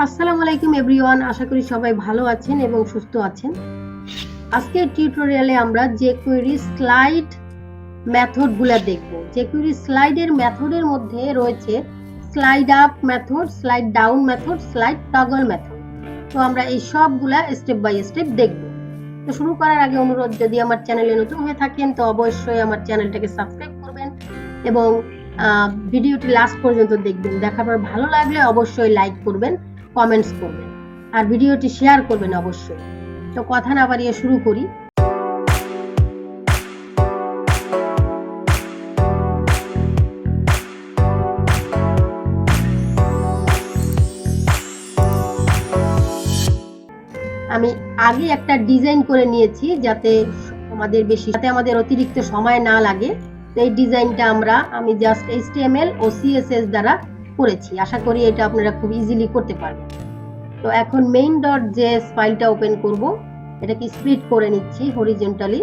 আসসালামু আলাইকুম এভরিওয়ান, আশা করি সবাই ভালো আছেন এবং সুস্থ আছেন। আজকের টিউটোরিয়ালে আমরা jQuery স্লাইড মেথডগুলো দেখব। jQuery স্লাইডের মেথডের মধ্যে রয়েছে slideUp method, slideDown method, slideToggle method. তো আমরা এই সবগুলা স্টেপ বাই স্টেপ দেখব। তো শুরু করার আগে অনুরোধ, যদি আমার চ্যানেলে নতুন হয়ে থাকেন তো অবশ্যই আমার চ্যানেলটাকে সাবস্ক্রাইব করবেন এবং ভিডিওটি লাস্ট পর্যন্ত দেখবেন। দেখার পর ভালো লাগলে অবশ্যই লাইক করবেন, কমেন্টস করবেন আর ভিডিওটি শেয়ার করবেন অবশ্যই। তো কথা না বাড়িয়ে শুরু করি। আমি আগে একটা ডিজাইন করে নিয়েছি যাতে আমাদের অতিরিক্ত সময় না লাগে। তো এই ডিজাইনটা আমি জাস্ট HTML ও CSS দ্বারা করেছি। আশা করি এটা আপনারা খুব ইজিলি করতে পারবেন। তো এখন main.js ফাইলটা ওপেন করব। এটাকে স্প্লিট করে নিচ্ছি হরিজন্টালি।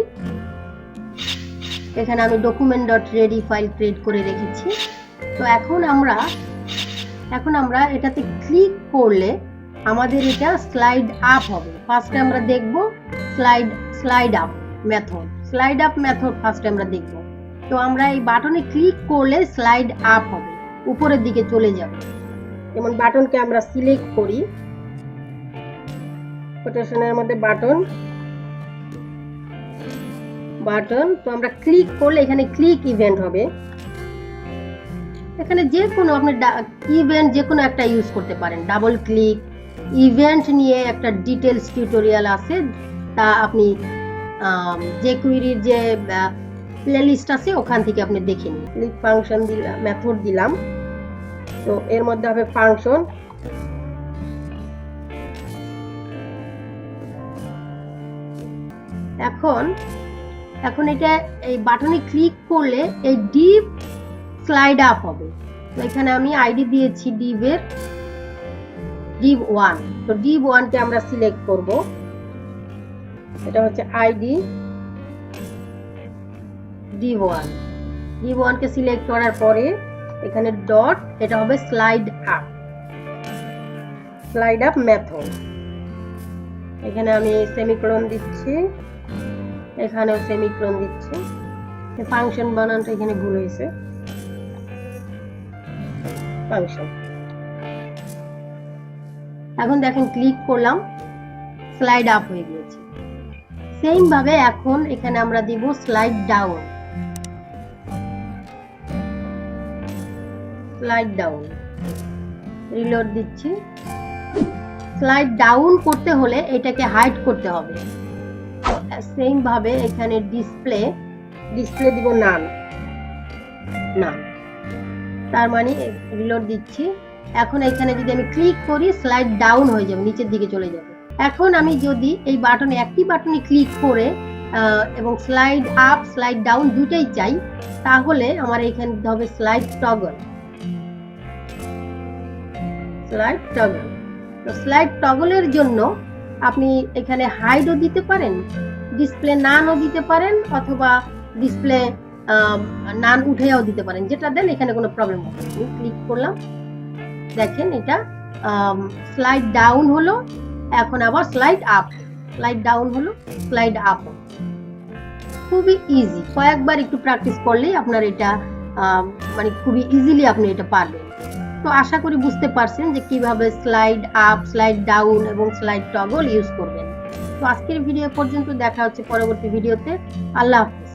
এখানে আমি document.ready ফাইল ক্রিয়েট করে রেখেছি। তো এখন আমরা এটাতে ক্লিক করলে আমাদের এটা স্লাইড আপ হবে। ফার্স্টে আমরা দেখব slideUp মেথড। slideUp মেথড ফার্স্টে আমরা দেখব। তো আমরা এই বাটনে ক্লিক করলে স্লাইড আপ হবে, উপরের দিকে চলে যাবে। যেমন বাটনকে আমরা সিলেক্ট করি, কোটেশনের মধ্যে বাটন। তো আমরা ক্লিক করলে এখানে ক্লিক ইভেন্ট হবে। এখানে যে কোনো আপনি ইভেন্ট যে কোনো একটা ইউজ করতে পারেন। ডাবল ক্লিক ইভেন্ট নিয়ে একটা ডিটেলস টিউটোরিয়াল আছে, তা আপনি jQuery যে প্লেলিস্ট আছে ওখান থেকে আপনি দেখে নিন। ক্লিক ফাংশন দিলাম, মেথড দিলাম। তো এর মধ্যে হবে ফাংশন। এখন এটা এই বাটনে ক্লিক করলে এই ডিভ স্লাইড আপ হবে। তো এখানে আমি আইডি দিয়েছি div 1। তো div 1 কে আমরা সিলেক্ট করব। এটা হচ্ছে আইডি div 1 কে সিলেক্ট করার পরে এখানে ডট, এটা হবে slideUp মেথড। এখানে আমি সেমিকোলন দিচ্ছি, এখানেও সেমিকোলন দিচ্ছি। ফাংশন বানানটা এখানে ভুল হয়েছে, ফাংশন। এখন দেখেন ক্লিক করলাম, স্লাইড আপ হয়ে গিয়েছে। সেম ভাবে এখন এখানে আমরা দিব slideDown। রিলোড দিচ্ছি। স্লাইড ডাউন করতে হলে এটাকে হাইড করতে হবে। সেম ভাবে এখানে ডিসপ্লে দিব নান। তার মানে রিলোড দিচ্ছি। এখন এখানে যদি আমি ক্লিক করি স্লাইড ডাউন হয়ে যাবে, নিচের দিকে চলে যাবে। এখন আমি যদি এই বাটনে একটি বাটনে ক্লিক করে এবং স্লাইড আপ স্লাইড ডাউন দুটাই চাই, তাহলে আমার এখানে হবে slideToggle। তো slideToggle-এর জন্য আপনি এখানে হাইডও দিতে পারেন, ডিসপ্লে নানও দিতে পারেন, অথবা ডিসপ্লে নান উঠেও দিতে পারেন। যেটা দেন এখানে কোনো প্রবলেম হবে না। ক্লিক করলাম, দেখেন এটা স্লাইড ডাউন হলো। এখন আবার স্লাইড ডাউন হলো, স্লাইড আপ। খুবই ইজি। কয়েকবার একটু প্র্যাকটিস করলেই আপনার এটা মানে খুবই ইজিলি আপনি এটা পারবেন। তো আশা করি বুঝতে পারছেন যে কিভাবে স্লাইড আপ, স্লাইড ডাউন এবং slideToggle ইউজ করবেন। তো আজকের ভিডিও পর্যন্ত, দেখা হচ্ছে পরবর্তী ভিডিওতে। আল্লাহ হাফেজ।